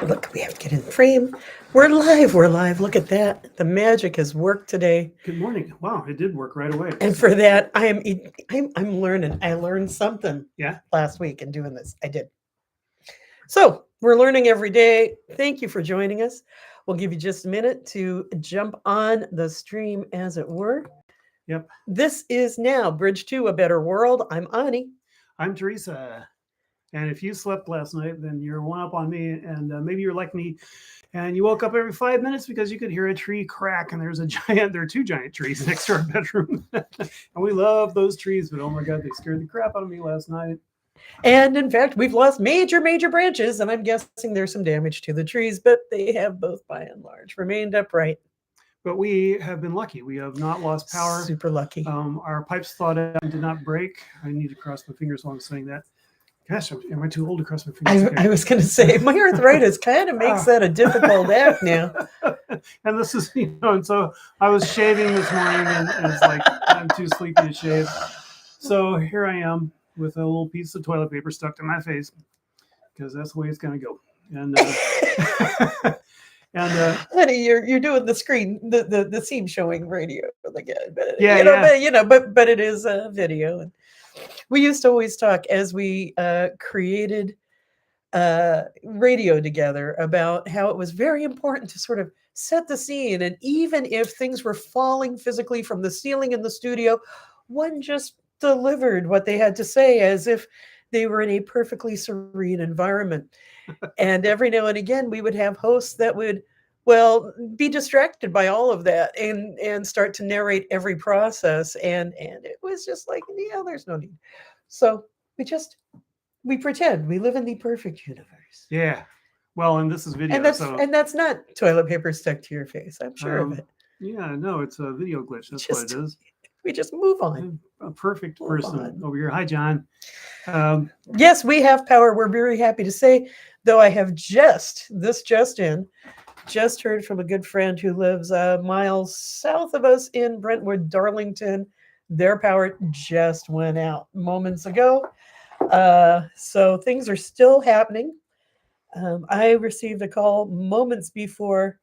Look, we have to get in the frame. We're live. We're live. Look at that. The magic has worked today. Good morning. Wow, it did work right away. And for that, I'm learning. I learned something Yeah. last week in doing this. I did. So we're learning every day. Thank you for joining us. We'll give you just a minute to jump on the stream, as it were. Yep. This is now Bridge to a Better World. I'm Ani. I'm Teresa. And if you slept last night, then you're one up on me. And maybe you're like me and you woke up every 5 minutes because you could hear a tree crack. And there are two giant trees next to our bedroom. And we love those trees. But oh my God, they scared the crap out of me last night. And in fact, we've lost major branches. And I'm guessing there's some damage to the trees, but they have both by and large remained upright. But we have been lucky. We have not lost power. Super lucky. Our pipes thawed out and did not break. I need to cross my fingers while I'm saying that. Gosh, am I too old to cross my fingers? I was going to say, my arthritis kind of makes that a difficult act now. And this is, and so I was shaving this morning and it's like, I'm too sleepy to shave. So here I am with a little piece of toilet paper stuck to my face because that's the way it's going to go. And, honey, you're doing the screen, the scene showing radio again, but yeah. but it is a video. And we used to always talk as we created radio together about how it was very important to sort of set the scene, and even if things were falling physically from the ceiling in the studio, one just delivered what they had to say as if they were in a perfectly serene environment. And every now and again, we would have hosts that would, be distracted by all of that and start to narrate every process. And it was just like, yeah, there's no need. So we pretend we live in the perfect universe. Yeah. Well, and this is video. And that's not toilet paper stuck to your face. I'm sure of it. Yeah, no, it's a video glitch. That's what it is. We just move on. A perfect person over here. Hi, John. Yes, we have power. We're very happy to say, though I have just heard from a good friend who lives miles south of us in Brentwood, Darlington. Their power just went out moments ago. So things are still happening. I received a call moments before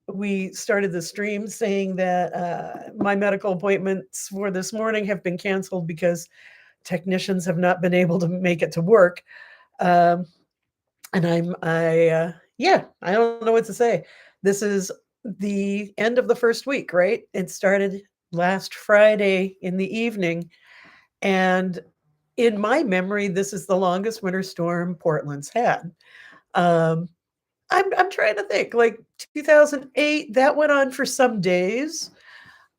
we started the stream saying that my medical appointments for this morning have been canceled because technicians have not been able to make it to work. And I don't know what to say. This is the end of the first week, right? It started last Friday in the evening. And in my memory, this is the longest winter storm Portland's had. I'm trying to think, like 2008, that went on for some days.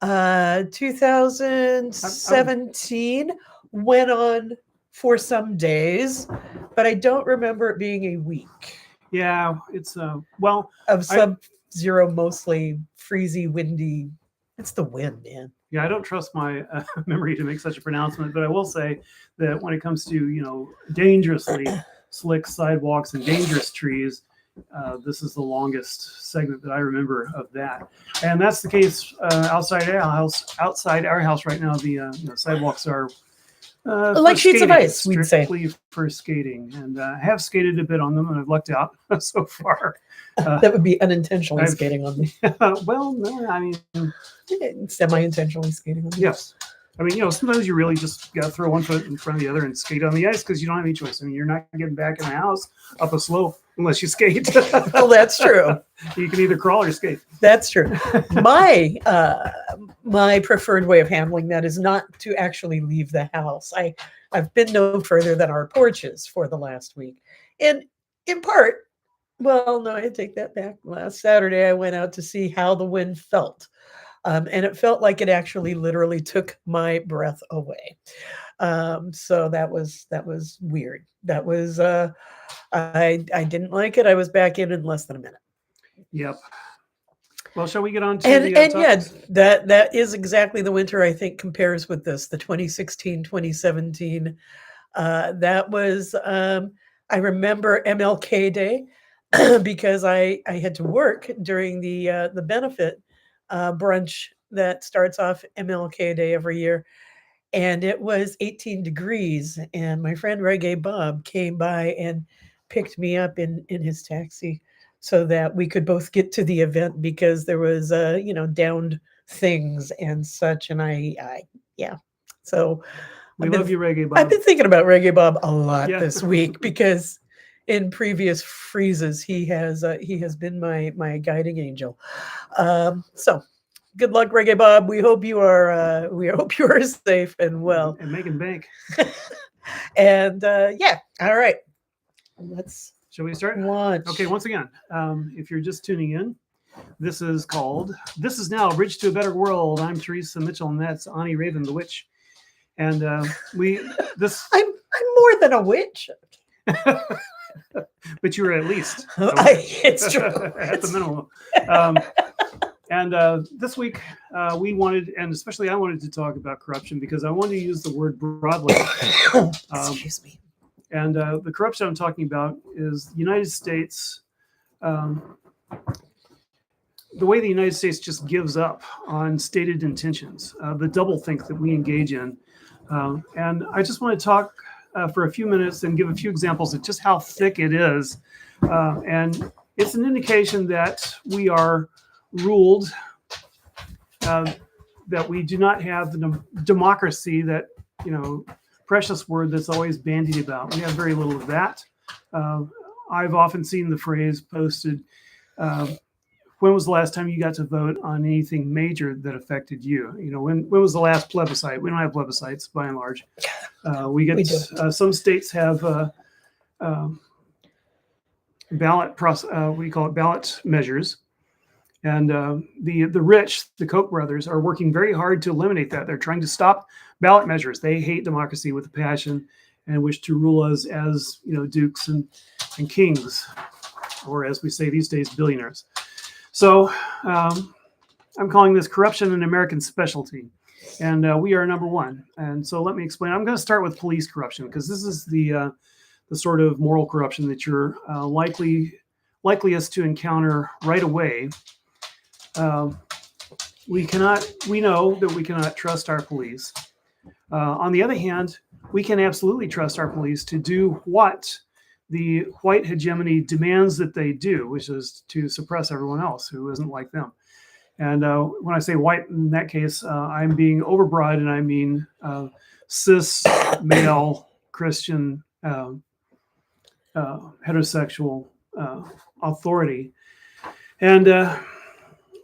2017 went on for some days, but I don't remember it being a week. Yeah, it's of sub-zero, mostly freezy, windy. It's the wind, man. Yeah, I don't trust my memory to make such a pronouncement, but I will say that when it comes to dangerously slick sidewalks and dangerous trees, this is the longest segment that I remember of that, and that's the case outside our house. Outside our house right now, the sidewalks are like sheets of ice, we'd say, for skating, and I have skated a bit on them, and I've lucked out so far. That would be unintentionally skating on me. Well, no, I mean, semi-intentionally skating on me. Yes. I mean, sometimes you really just got to throw one foot in front of the other and skate on the ice because you don't have any choice. I mean, you're not getting back in the house up a slope unless you skate. Well, that's true. You can either crawl or skate. That's true. My preferred way of handling that is not to actually leave the house. I've been no further than our porches for the last week. And in part, well, no, I take that back. Last Saturday, I went out to see how the wind felt. And it felt like it actually literally took my breath away. So that was weird. That was, I didn't like it. I was back in less than a minute. Yep. Well, shall we get on to that is exactly the winter I think compares with this, the 2016, 2017. That was, I remember MLK Day because I had to work during the benefit brunch that starts off MLK Day every year. And it was 18 degrees. And my friend Reggae Bob came by and picked me up in his taxi so that we could both get to the event because there was downed things and such. And I yeah. So We I've been love you, Reggae I've Bob. been thinking about Reggae Bob a lot Yeah. this week because in previous freezes he has been my guiding angel. So good luck, Reggae Bob. We hope you are safe and well. And making bank. And yeah, all right. Let's Shall we start? launch. Okay, once again, if you're just tuning in, this is now Bridge to a Better World. I'm Teresa Mitchell, and that's Ani Raven, the witch. And I'm more than a witch. But you were at least. It's true. At the minimum. And this week, we wanted, and especially I wanted to talk about corruption because I wanted to use the word broadly. Excuse me. And the corruption I'm talking about is the United States, the way the United States just gives up on stated intentions, the doublethink that we engage in. And I just want to talk for a few minutes and give a few examples of just how thick it is. And it's an indication that we are ruled, that we do not have the democracy that, precious word that's always bandied about. We have very little of that. I've often seen the phrase posted, when was the last time you got to vote on anything major that affected you? When was the last plebiscite? We don't have plebiscites by and large. We do. Some states have ballot measures. And the rich, the Koch brothers, are working very hard to eliminate that. They're trying to stop ballot measures. They hate democracy with a passion and wish to rule us as dukes and kings, or as we say these days, billionaires. So I'm calling this corruption an American specialty, and we are number one. And so let me explain. I'm going to start with police corruption because this is the sort of moral corruption that you're likeliest to encounter right away. We know that we cannot trust our police. On the other hand, we can absolutely trust our police to do what the white hegemony demands that they do, which is to suppress everyone else who isn't like them. And when I say white, in that case, I'm being overbroad, and I mean cis, male, Christian, heterosexual authority. And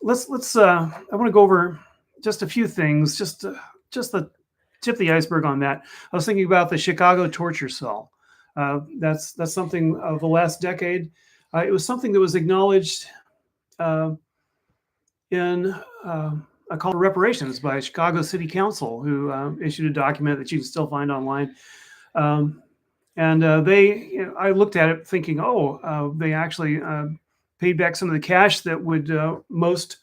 let's I want to go over just a few things, just the tip of the iceberg on that. I was thinking about the Chicago torture cell. That's something of the last decade. It was something that was acknowledged in a call to reparations by Chicago City Council, who issued a document that you can still find online. And I looked at it thinking, they actually paid back some of the cash that would most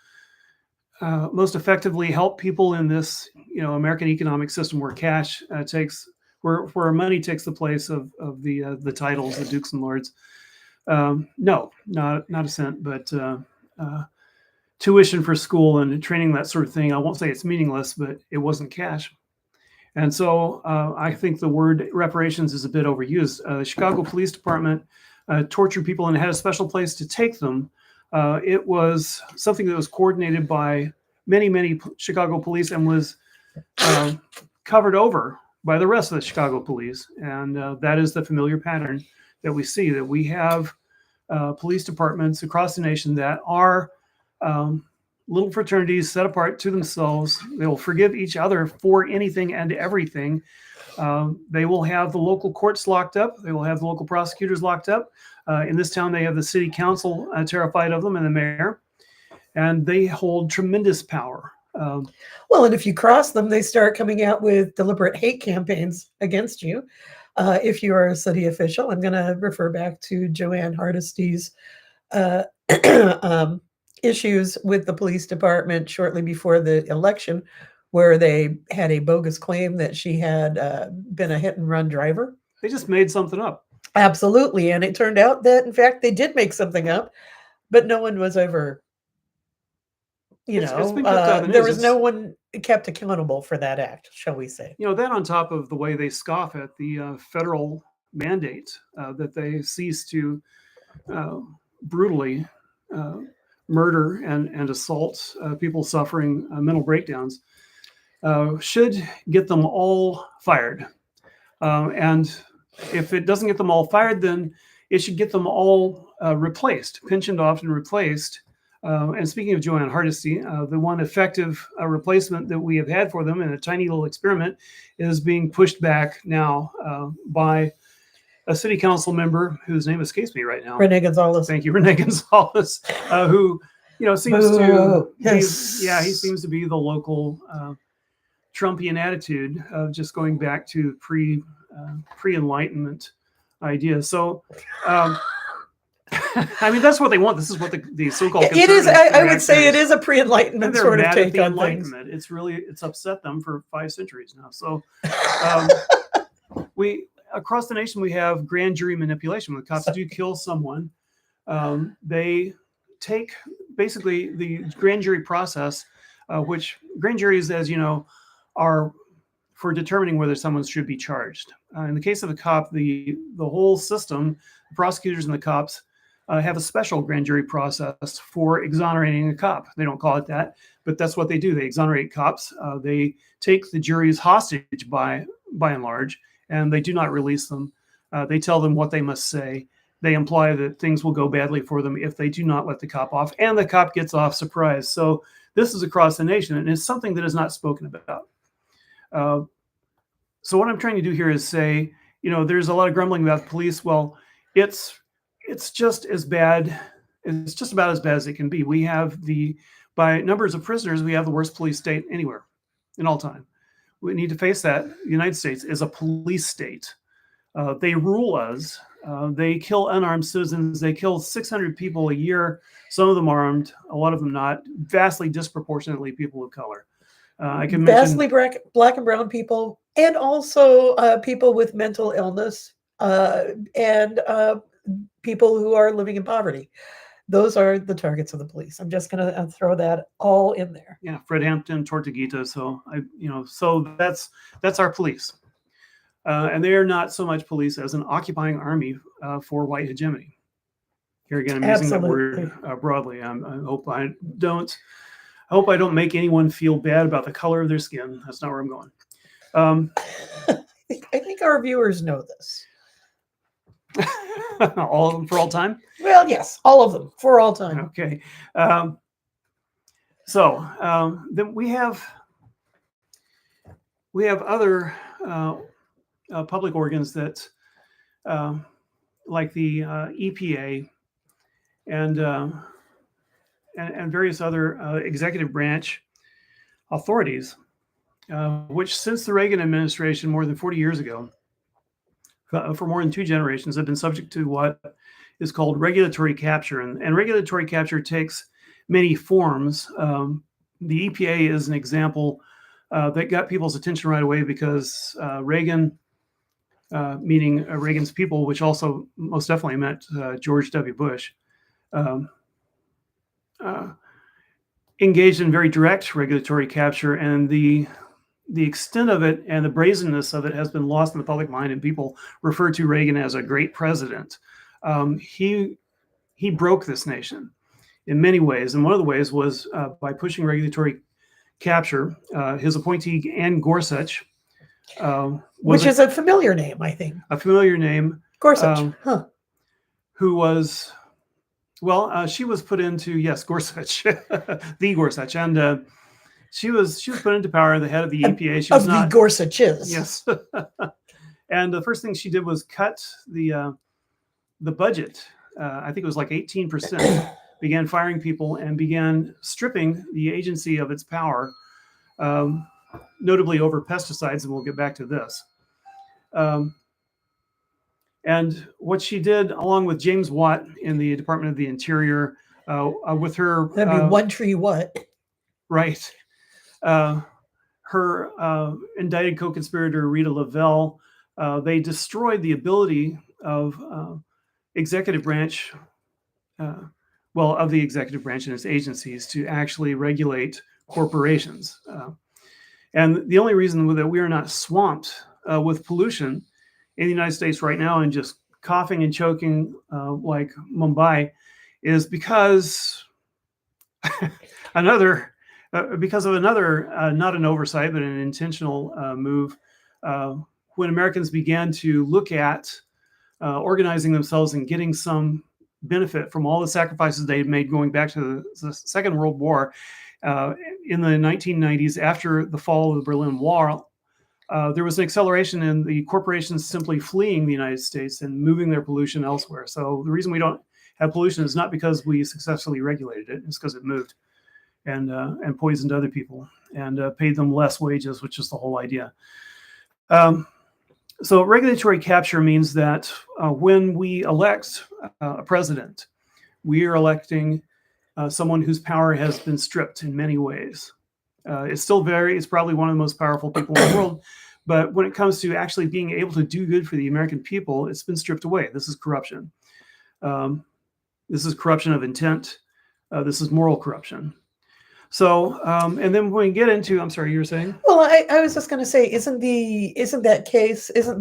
effectively help people in this, American economic system where cash where money takes the place of the titles, the dukes and lords. No, not a cent, but tuition for school and training, that sort of thing. I won't say it's meaningless, but it wasn't cash. And so I think the word reparations is a bit overused. The Chicago Police Department tortured people and had a special place to take them. It was something that was coordinated by many Chicago police and was covered over by the rest of the Chicago police. And that is the familiar pattern that we see, that we have police departments across the nation that are little fraternities set apart to themselves. They will forgive each other for anything and everything. They will have the local courts locked up. They will have the local prosecutors locked up. In this town, they have the city council terrified of them and the mayor. And they hold tremendous power. Well, and if you cross them, they start coming out with deliberate hate campaigns against you. If you are a city official, I'm going to refer back to Joanne Hardesty's issues with the police department shortly before the election, where they had a bogus claim that she had been a hit and run driver. They just made something up. Absolutely. And it turned out that, in fact, they did make something up, but no one was ever, there was no one kept accountable for that act, shall we say. That on top of the way they scoff at the federal mandate that they cease to brutally murder and assault people suffering mental breakdowns should get them all fired. And if it doesn't get them all fired, then it should get them all replaced, pensioned off and replaced. And speaking of Joanne Hardesty, the one effective replacement that we have had for them in a tiny little experiment is being pushed back now by a city council member whose name escapes me right now. Rene Gonzalez. Thank you, Rene Gonzalez, who seems to yes. he seems to be the local Trumpian attitude of just going back to pre-Enlightenment ideas. So. I mean, that's what they want. This is what the so-called it is. I would say it is a pre-Enlightenment sort of take on Enlightenment. Things. It's upset them for 5 centuries now. So we across the nation we have grand jury manipulation. When the cops do kill someone, they take basically the grand jury process, which grand juries, as you know, are for determining whether someone should be charged. In the case of a cop, the whole system, the prosecutors and the cops, have a special grand jury process for exonerating a cop. They don't call it that, but that's what they do. They exonerate cops. They take the juries hostage by and large, and they do not release them. They tell them what they must say. They imply that things will go badly for them if they do not let the cop off, and the cop gets off surprise. So this is across the nation, and it's something that is not spoken about. So what I'm trying to do here is say, there's a lot of grumbling about the police. Well, it's just as bad. It's just about as bad as it can be. We have by numbers of prisoners, we have the worst police state anywhere in all time. We need to face that. The United States is a police state. They rule us. They kill unarmed citizens. They kill 600 people a year. Some of them armed, a lot of them not. Vastly disproportionately people of color. I can vastly black and brown people, and also people with mental illness and people who are living in poverty. Those are the targets of the police. I'm just going to throw that all in there. Yeah, Fred Hampton, Tortuguita. So so that's our police, and they are not so much police as an occupying army for white hegemony. Here again, I'm using that word broadly. I hope I don't make anyone feel bad about the color of their skin. That's not where I'm going. I think our viewers know this. All of them for all time? Well, yes, all of them for all time. Okay. Then we have other public organs that, like the EPA and various other executive branch authorities, which since the Reagan administration more than 40 years ago, for more than 2 generations, have been subject to what is called regulatory capture. And regulatory capture takes many forms. The EPA is an example that got people's attention right away because Reagan, meaning Reagan's people, which also most definitely meant George W. Bush, engaged in very direct regulatory capture, and the extent of it and the brazenness of it has been lost in the public mind, and people refer to Reagan as a great president. He broke this nation in many ways, and one of the ways was by pushing regulatory capture. His appointee, Ann Gorsuch, which is a familiar name, I think. A familiar name. Gorsuch, who was, she was put into, yes, Gorsuch, the Gorsuch, and she was put into power, the head of the EPA. She was not the Gorsuches. Yes. And the first thing she did was cut the budget. I think it was like 18%. Began firing people and began stripping the agency of its power, notably over pesticides, and we'll get back to this. And what she did, along with James Watt in the Department of the Interior, with her... That'd be One Tree Watt. Right. Her indicted co-conspirator, Rita Lavelle, they destroyed the ability of executive branch... of the executive branch and its agencies to actually regulate corporations. And the only reason that we are not swamped with pollution in the United States right now and just coughing and choking like Mumbai is because because of another, not an oversight, but an intentional move. When Americans began to look at organizing themselves and getting some benefit from all the sacrifices they had made going back to the Second World War in the 1990s, after the fall of the Berlin Wall, there was an acceleration in the corporations simply fleeing the United States and moving their pollution elsewhere. So the reason we don't have pollution is not because we successfully regulated it; it's because it moved and poisoned other people and paid them less wages, which is the whole idea. So regulatory capture means that when we elect a president, we are electing someone whose power has been stripped in many ways. It's probably one of the most powerful people in the world, but when it comes to actually being able to do good for the American people, it's been stripped away. This is corruption. This is corruption of intent. This is moral corruption. So, and then when we get into, I'm sorry, you were saying? Well, I was just going to say, isn't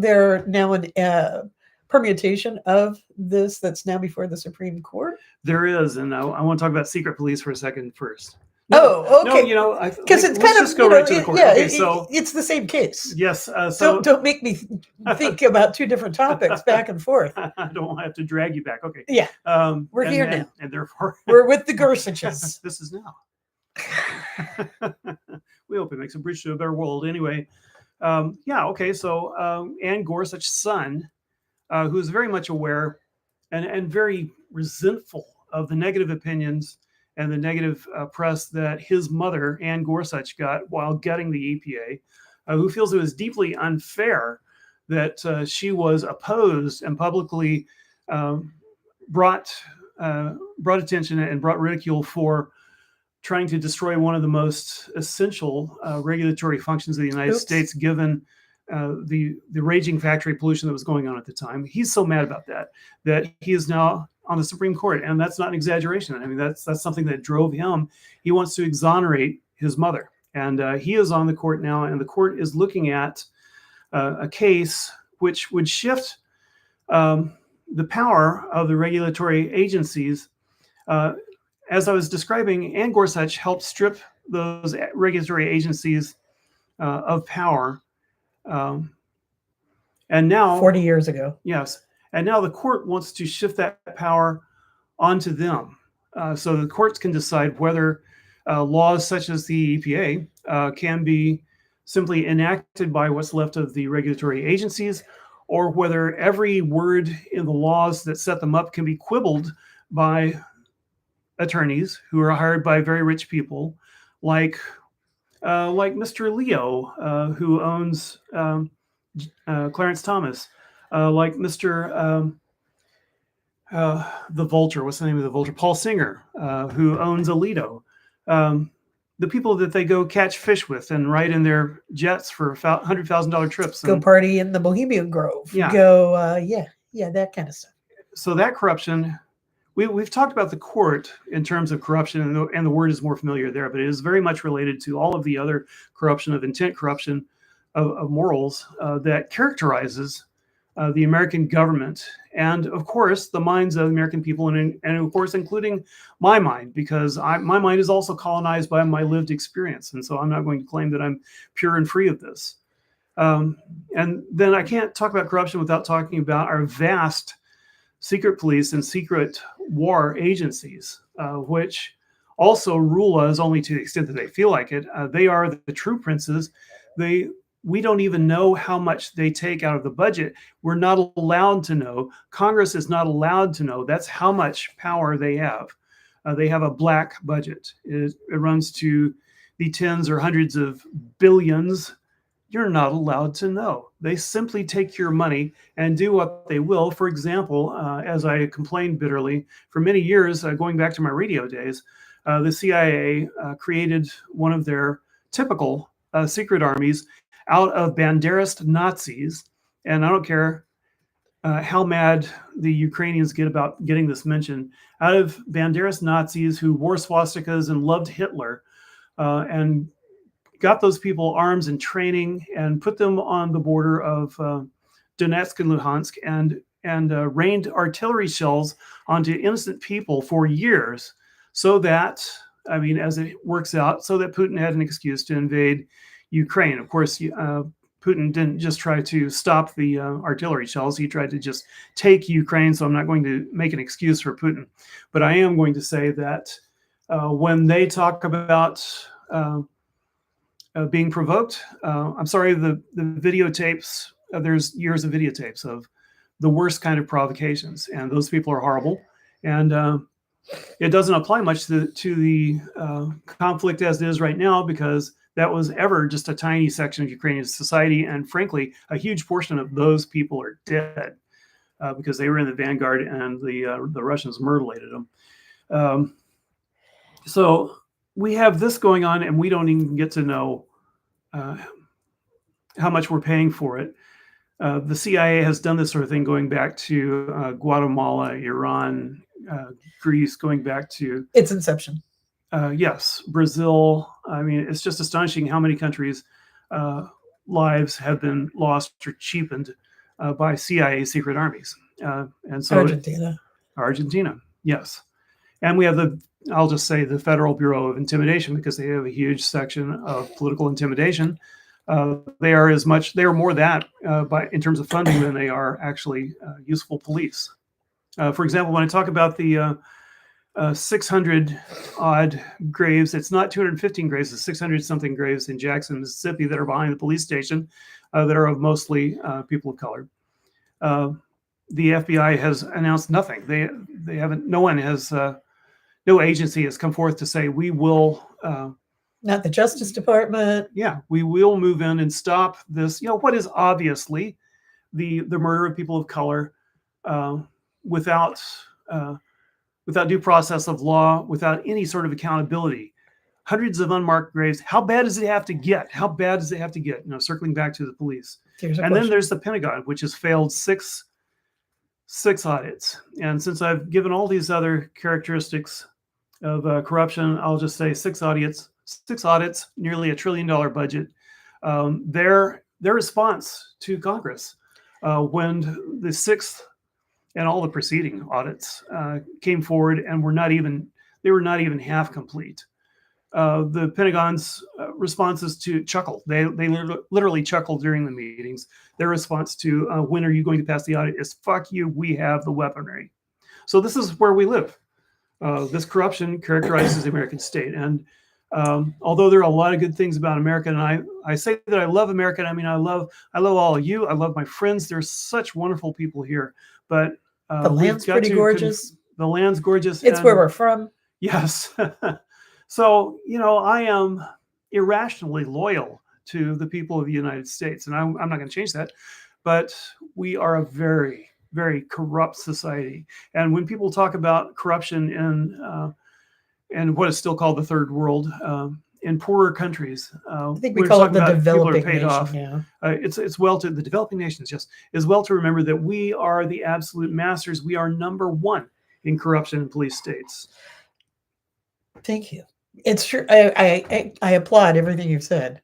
there now an permutation of this that's now before the Supreme Court? There is, and I want to talk about secret police for a second first. Oh, okay. No, because it's kind of just go right to the court. Yeah, okay, so it's the same case. Yes. Don't make me think about two different topics back and forth. I don't have to drag you back. Okay. Yeah. We're here now, and therefore we're with the Gorsuches. This is now. We hope it makes a bridge to a better world. Anyway, okay. So Anne Gorsuch's son, who is very much aware and very resentful of the negative opinions and the negative press that his mother, Anne Gorsuch, got while getting the EPA, who feels it was deeply unfair that she was opposed and publicly brought attention and brought ridicule for trying to destroy one of the most essential regulatory functions of the United States, given the raging factory pollution that was going on at the time. He's so mad about that he is now on the Supreme Court, and that's not an exaggeration. I mean, that's something that drove him. He wants to exonerate his mother, and he is on the court now, and the court is looking at a case which would shift the power of the regulatory agencies. As I was describing, Anne Gorsuch helped strip those regulatory agencies of power. And now 40 years ago. Yes. And now the court wants to shift that power onto them. So the courts can decide whether laws such as the EPA can be simply enacted by what's left of the regulatory agencies, or whether every word in the laws that set them up can be quibbled by attorneys who are hired by very rich people, like Mr. Leo, who owns Clarence Thomas, like Mr. The Vulture. What's the name of the Vulture? Paul Singer, who owns Alito. The people that they go catch fish with and ride in their jets for $100,000 trips. Go party in the Bohemian Grove. Yeah. Go, that kind of stuff. So that corruption, we've talked about the court in terms of corruption, and the word is more familiar there, but it is very much related to all of the other corruption of intent, corruption of morals that characterizes the American government, and of course the minds of the American people, and of course including my mind, because my mind is also colonized by my lived experience, and so I'm not going to claim that I'm pure and free of this. And then I can't talk about corruption without talking about our vast secret police and secret war agencies, which also rule us only to the extent that they feel like it. They are the true princes. We don't even know how much they take out of the budget. We're not allowed to know. Congress is not allowed to know. That's how much power they have. They have a black budget. It runs to the tens or hundreds of billions. You're not allowed to know. They simply take your money and do what they will. For example, as I complained bitterly for many years, going back to my radio days, the CIA created one of their typical secret armies out of Banderist Nazis. And I don't care how mad the Ukrainians get about getting this mentioned, out of Banderist Nazis who wore swastikas and loved Hitler, and got those people arms and training and put them on the border of Donetsk and Luhansk and rained artillery shells onto innocent people for years, so that, I mean, as it works out, so that Putin had an excuse to invade Ukraine. Of course, Putin didn't just try to stop the artillery shells. He tried to just take Ukraine. So I'm not going to make an excuse for Putin. But I am going to say that when they talk about being provoked, I'm sorry, the videotapes, there's years of videotapes of the worst kind of provocations. And those people are horrible. And it doesn't apply much to the conflict as it is right now, because that was ever just a tiny section of Ukrainian society. And frankly, a huge portion of those people are dead because they were in the vanguard and the Russians mutilated them. So we have this going on, and we don't even get to know how much we're paying for it. The CIA has done this sort of thing going back to Guatemala, Iran, Greece, going back to its inception. Yes, Brazil. I mean, it's just astonishing how many countries' lives have been lost or cheapened by CIA secret armies. And so Argentina, yes. And we have I'll just say the Federal Bureau of Intimidation, because they have a huge section of political intimidation. They are more that in terms of funding than they are actually useful police. For example, when I talk about the 600 odd graves, it's not 215 graves, it's 600 something graves in Jackson, Mississippi, that are behind the police station that are of mostly people of color. The FBI has announced nothing. They haven't, no agency has come forth to say, we will, not the Justice Department. Yeah, we will move in and stop this, what is obviously the murder of people of color without due process of law, without any sort of accountability. Hundreds of unmarked graves. How bad does it have to get? How bad does it have to get? Circling back to the police. And then there's the Pentagon, which has failed six audits. And since I've given all these other characteristics of corruption, I'll just say six audits, nearly $1 trillion budget. Their response to Congress when the sixth and all the preceding audits came forward and they were not even half complete. The Pentagon's responses to chuckle. They literally chuckled during the meetings. Their response to when are you going to pass the audit is, fuck you, we have the weaponry. So this is where we live. This corruption characterizes the American state. And although there are a lot of good things about America, and I say that I love America, I mean, I love all of you. I love my friends. There's such wonderful people here. But the land's pretty gorgeous. The land's gorgeous. It's where we're from. Yes. So, I am irrationally loyal to the people of the United States, and I'm not going to change that. But we are a very, very corrupt society. And when people talk about corruption in what is still called the third world, in poorer countries, I think we call it the developing nation. It's the developing nations. Yes, is well to remember that we are the absolute masters. We are number one in corruption in police states. Thank you. It's true. I applaud everything you've said.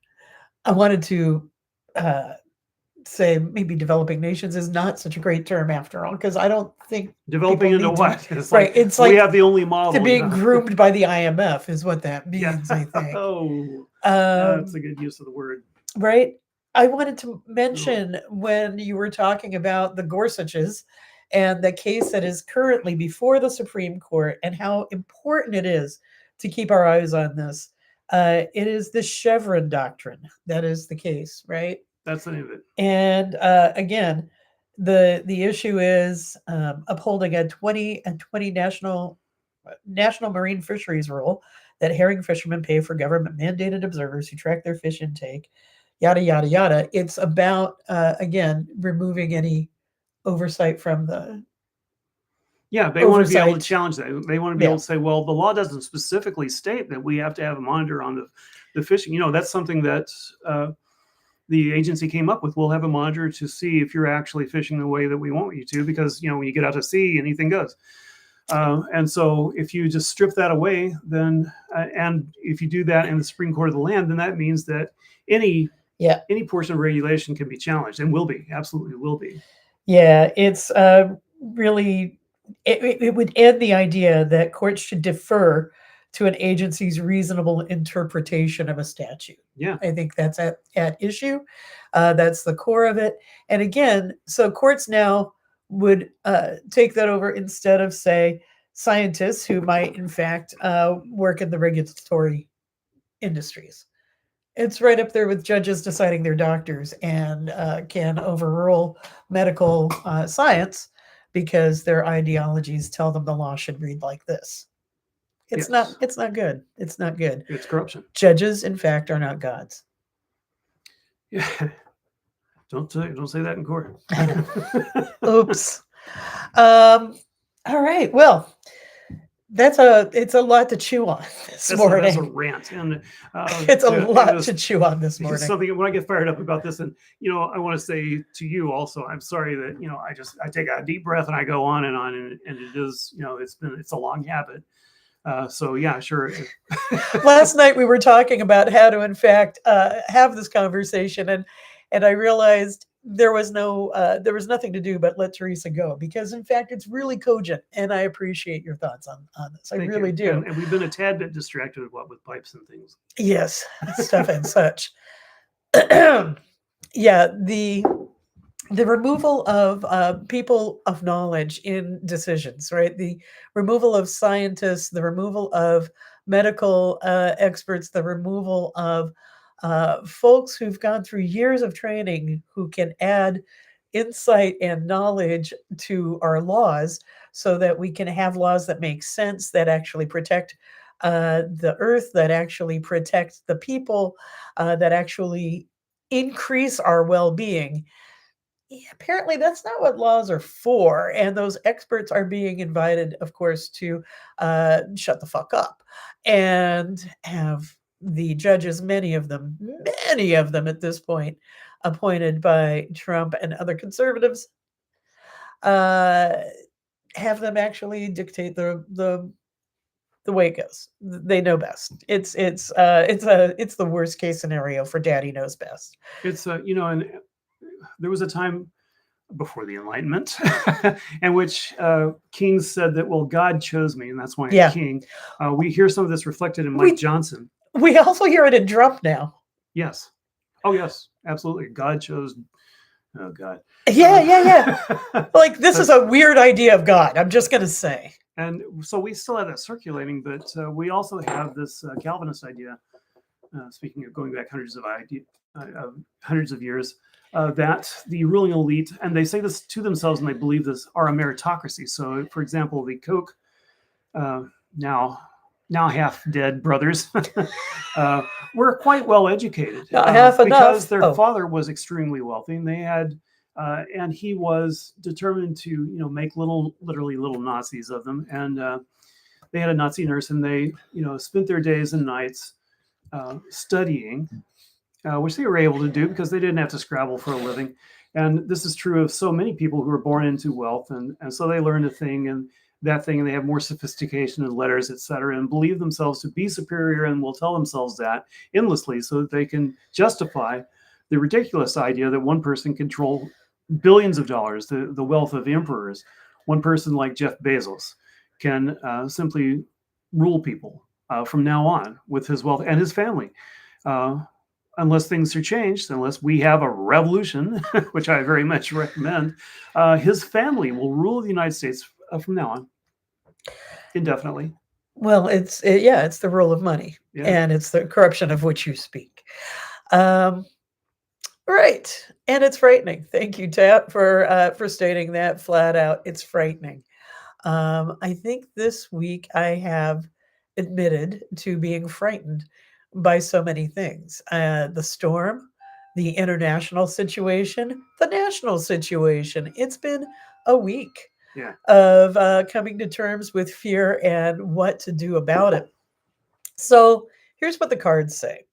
I wanted to say maybe developing nations is not such a great term after all, because I don't think developing into what? It's right. It's like we have the only model. To being groomed by the IMF is what that means. Yeah. I think. That's a good use of the word. Right. I wanted to mention when you were talking about the Gorsuches and the case that is currently before the Supreme Court and how important it is to keep our eyes on this. It is the Chevron doctrine that is the case, right? That's the name of it. And again, the issue is upholding a 2020 national marine fisheries rule that herring fishermen pay for government mandated observers who track their fish intake, yada, yada, yada. It's about, again, removing any oversight from the they want to be able to challenge that. They want to be able to say, well, the law doesn't specifically state that we have to have a monitor on the fishing. That's something that the agency came up with. We'll have a monitor to see if you're actually fishing the way that we want you to, because, when you get out to sea, anything goes. And so if you just strip that away, then, and if you do that in the Supreme Court of the land, then that means that any Yeah. any portion of regulation can be challenged and will be, absolutely will be. Yeah, it's really it would end the idea that courts should defer to an agency's reasonable interpretation of a statute. Yeah. I think that's at issue. That's the core of it. And again, so courts now would take that over instead of, say, scientists who might, in fact, work in the regulatory industries. It's right up there with judges deciding they're doctors and can overrule medical science because their ideologies tell them the law should read like this. It's not. Yes. It's not good. It's not good. It's corruption. Judges, in fact, are not gods. Yeah. Don't say that in court. I know. Oops. All right. Well, it's a lot to chew on this morning. That's a rant, and It's a lot to chew on this it's morning. something when I get fired up about this, and I want to say to you also, I'm sorry that I take a deep breath and I go on, and it is it's a long habit. So yeah, sure. Last night we were talking about how to, in fact, have this conversation, and I realized there was nothing to do but let Teresa go because, in fact, it's really cogent, and I appreciate your thoughts on this. I Thank really you. do. And we've been a tad bit distracted with pipes and things. Yes, stuff and such. Yeah, the removal of people of knowledge in decisions, right? The removal of scientists, the removal of medical experts, the removal of folks who've gone through years of training who can add insight and knowledge to our laws so that we can have laws that make sense, that actually protect the earth, that actually protect the people, that actually increase our well-being. Yeah, apparently that's not what laws are for, and those experts are being invited, of course, to shut the fuck up and have the judges, many of them at this point, appointed by Trump and other conservatives, uh, have them actually dictate the way it goes. They know best. It's the worst case scenario for Daddy knows best. It's and there was a time before the Enlightenment in which kings said that, well, God chose me, and that's why I'm Yeah. king. We hear some of this reflected in Mike Johnson. We also hear it in Trump now. Yes. Oh, yes, absolutely. God chose. Oh, God. Yeah. Like, this is a weird idea of God. I'm just going to say. And so we still have that circulating, but we also have this Calvinist idea. Speaking of going back hundreds of years, that the ruling elite, and they say this to themselves and they believe this, are a meritocracy. So, for example, the Koch, now half dead brothers, were quite well educated. Not half enough. Because their father was extremely wealthy, and they had, and he was determined to, make literally little Nazis of them. And they had a Nazi nurse, and they, spent their days and nights studying, which they were able to do because they didn't have to scrabble for a living. And this is true of so many people who are born into wealth. And so they learn a thing and that thing, and they have more sophistication in letters, et cetera, and believe themselves to be superior and will tell themselves that endlessly so that they can justify the ridiculous idea that one person control billions of dollars, the wealth of emperors. One person like Jeff Bezos can simply rule people from now on with his wealth and his family. Unless things are changed, unless we have a revolution, which I very much recommend, his family will rule the United States from now on, indefinitely. Well, it's the rule of money, and it's the corruption of which you speak. Right, and it's frightening. Thank you, Tap, for stating that flat out. It's frightening. I think this week I have admitted to being frightened by so many things. The storm, the international situation, the national situation. It's been a week of coming to terms with fear and what to do about it. So here's what the cards say.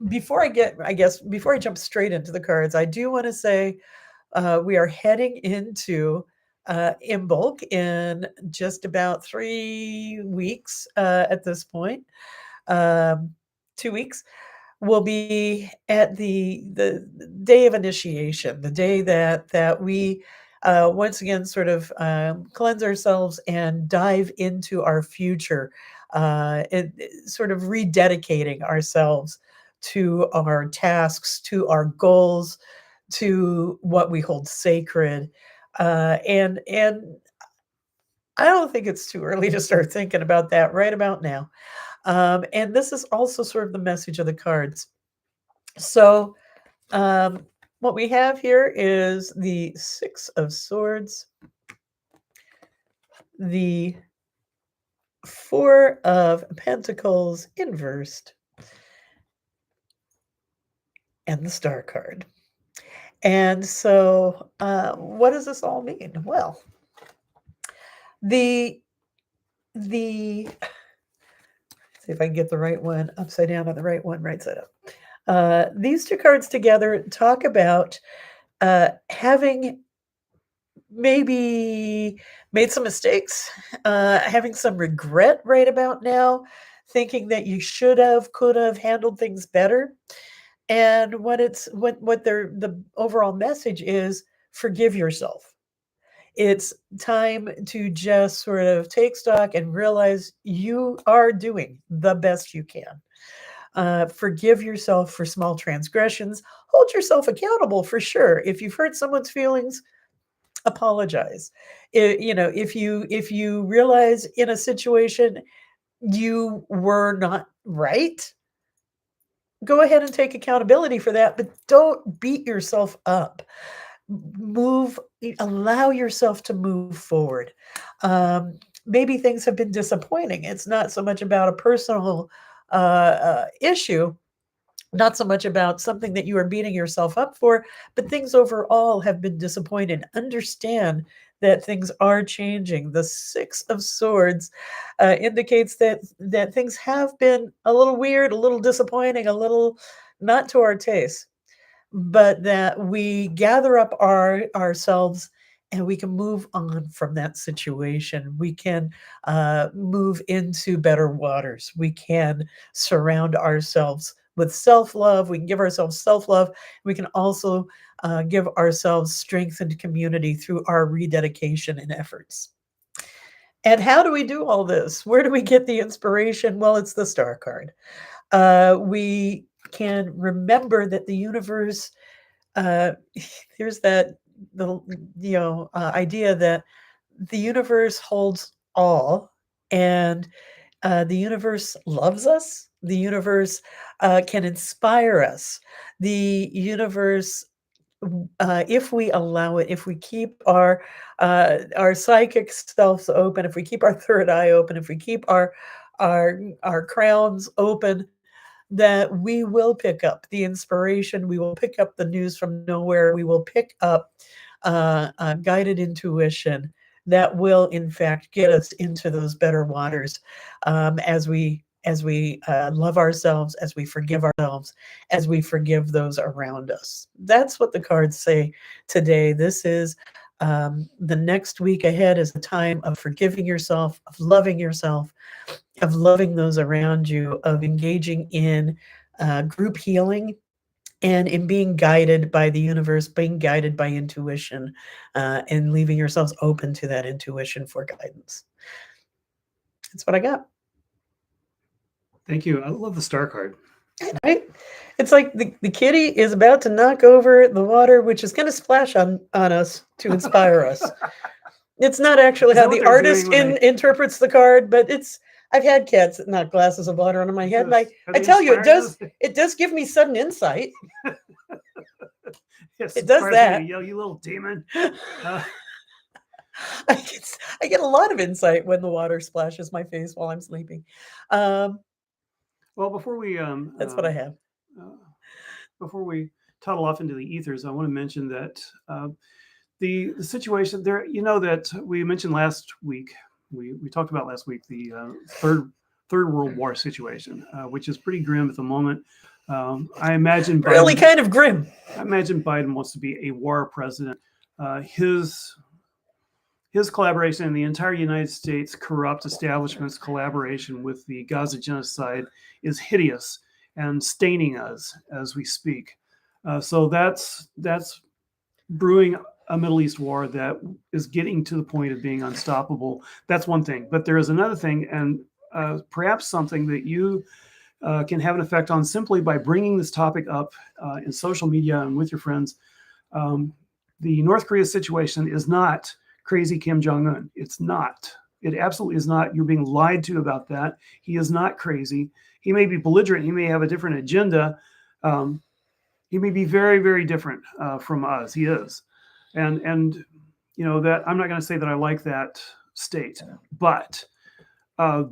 Before I jump straight into the cards, I do want to say we are heading into Imbolc in just about 3 weeks at this point. 2 weeks. will be at the day of initiation, the day that we once again sort of cleanse ourselves and dive into our future, sort of rededicating ourselves to our tasks, to our goals, to what we hold sacred, and I don't think it's too early to start thinking about that right about now. And this is also sort of the message of the cards. So, um, what we have here is the Six of Swords, the Four of Pentacles inversed, and the Star card. And so, what does this all mean? Well, the see if I can get the right one upside down on the right one, right side up. These two cards together talk about having maybe made some mistakes, having some regret right about now, thinking that you should have, could have handled things better. And what the overall message is, forgive yourself. It's time to just sort of take stock and realize you are doing the best you can. Forgive yourself for small transgressions. Hold yourself accountable for sure. If you've hurt someone's feelings, apologize. If you realize in a situation you were not right, go ahead and take accountability for that, but don't beat yourself up. Move, allow yourself to move forward. Maybe things have been disappointing. It's not so much about a personal issue, not so much about something that you are beating yourself up for, but things overall have been disappointing. Understand that things are changing. The Six of Swords indicates that things have been a little weird, a little disappointing, a little not to our taste, but that we gather up ourselves and we can move on from that situation. We can move into better waters. We can surround ourselves with self love. We can give ourselves self love. We can also give ourselves strength and community through our rededication and efforts. And how do we do all this? Where do we get the inspiration? Well, it's the Star card. We can remember that the universe, uh, here's that the idea that the universe holds all, and the universe loves us. The universe can inspire us. The universe, if we allow it, if we keep our psychic selves open, if we keep our third eye open, if we keep our crowns open, that we will pick up the inspiration, we will pick up the news from nowhere, we will pick up guided intuition that will, in fact, get us into those better waters, as we love ourselves, as we forgive ourselves, as we forgive those around us. That's what the cards say today. This is the next week ahead is a time of forgiving yourself, of loving those around you, of engaging in group healing, and in being guided by the universe, being guided by intuition, and leaving yourselves open to that intuition for guidance. That's what I got. Thank you. I love the Star card. Right? It's like the kitty is about to knock over the water, which is going to splash on us to inspire us. It's not actually how the artist interprets the card, but I've had cats that knock glasses of water onto my head, and I tell you, it does give me sudden insight. Yes, it does that. You little demon. I get a lot of insight when the water splashes my face while I'm sleeping. Well, before we that's what I have. Before we toddle off into the ethers, I want to mention that the situation there, that we mentioned last week, we talked about last week, the third World War situation, which is pretty grim at the moment. I imagine Biden, really kind of grim. I imagine Biden wants to be a war president. His collaboration in the entire United States corrupt establishment's collaboration with the Gaza genocide is hideous. and staining us as we speak. So that's brewing a Middle East war that is getting to the point of being unstoppable. That's one thing. But there is another thing, and perhaps something that you can have an effect on simply by bringing this topic up in social media and with your friends. The North Korea situation is not crazy Kim Jong-un. It's not. It absolutely is not. You're being lied to about that. He is not crazy. He may be belligerent. He may have a different agenda. He may be very, very different from us. He is. And you know, that I'm not going to say that I like that state, but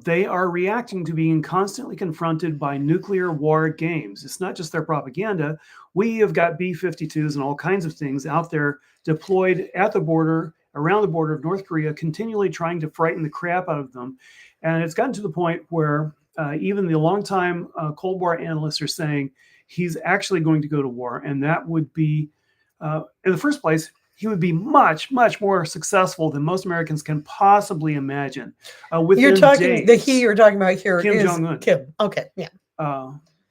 they are reacting to being constantly confronted by nuclear war games. It's not just their propaganda. We have got B-52s and all kinds of things out there deployed at the border, around the border of North Korea, continually trying to frighten the crap out of them. And it's gotten to the point where even the longtime Cold War analysts are saying he's actually going to go to war. And that would be, in the first place, he would be much, much more successful than most Americans can possibly imagine. You're talking, the he you're talking about here Kim is Jong-un. Kim. Okay, yeah.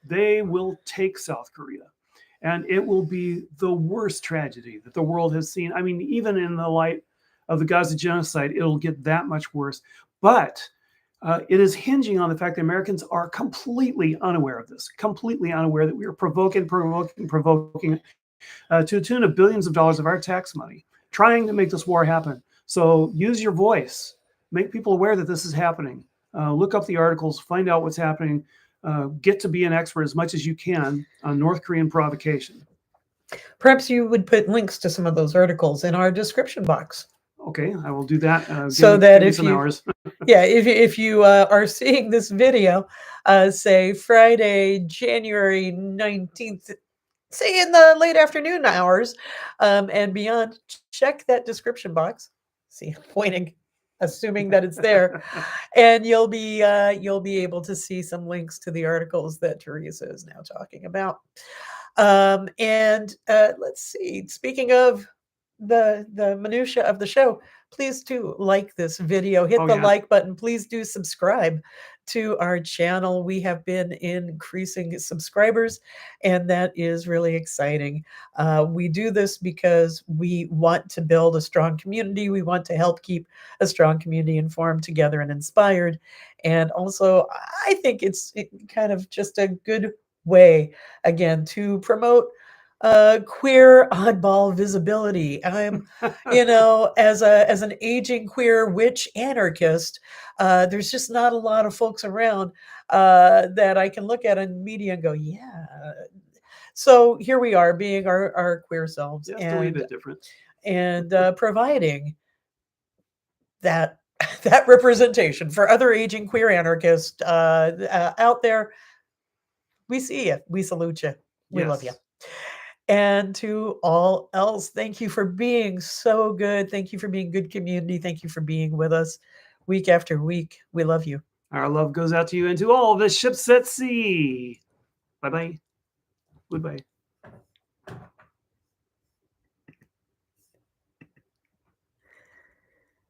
They will take South Korea. And it will be the worst tragedy that the world has seen. I mean, even in the light of the Gaza genocide, it'll get that much worse. But it is hinging on the fact that Americans are completely unaware of this, completely unaware that we are provoking to the tune of billions of dollars of our tax money, trying to make this war happen. So use your voice, make people aware that this is happening. Look up the articles, find out what's happening, get to be an expert as much as you can on North Korean provocation. Perhaps you would put links to some of those articles in our description box. Okay, I will do that. So that if some you, hours. yeah, if you are seeing this video, say Friday, January 19th, say in the late afternoon hours and beyond, check that description box. See, I'm pointing, assuming that it's there, and you'll be able to see some links to the articles that Teresa is now talking about. And let's see. Speaking of the minutia of the show, please do like this video, hit the like button. Please do subscribe to our channel. We have been increasing subscribers, and that is really exciting. We do this because we want to build a strong community. We want to help keep a strong community informed, together, and inspired. And also, I think it's kind of just a good way, again, to promote queer oddball visibility. I'm, you know, as an aging queer witch anarchist, there's just not a lot of folks around that I can look at in media and go, yeah. So here we are, being our queer selves, Just a wee bit different, and providing that representation for other aging queer anarchists out there. We see you. We salute you. We love you. And to all else, thank you for being so good. Thank you for being good community. Thank you for being with us week after week. We love you. Our love goes out to you and to all the ships at sea. Bye-bye. Goodbye.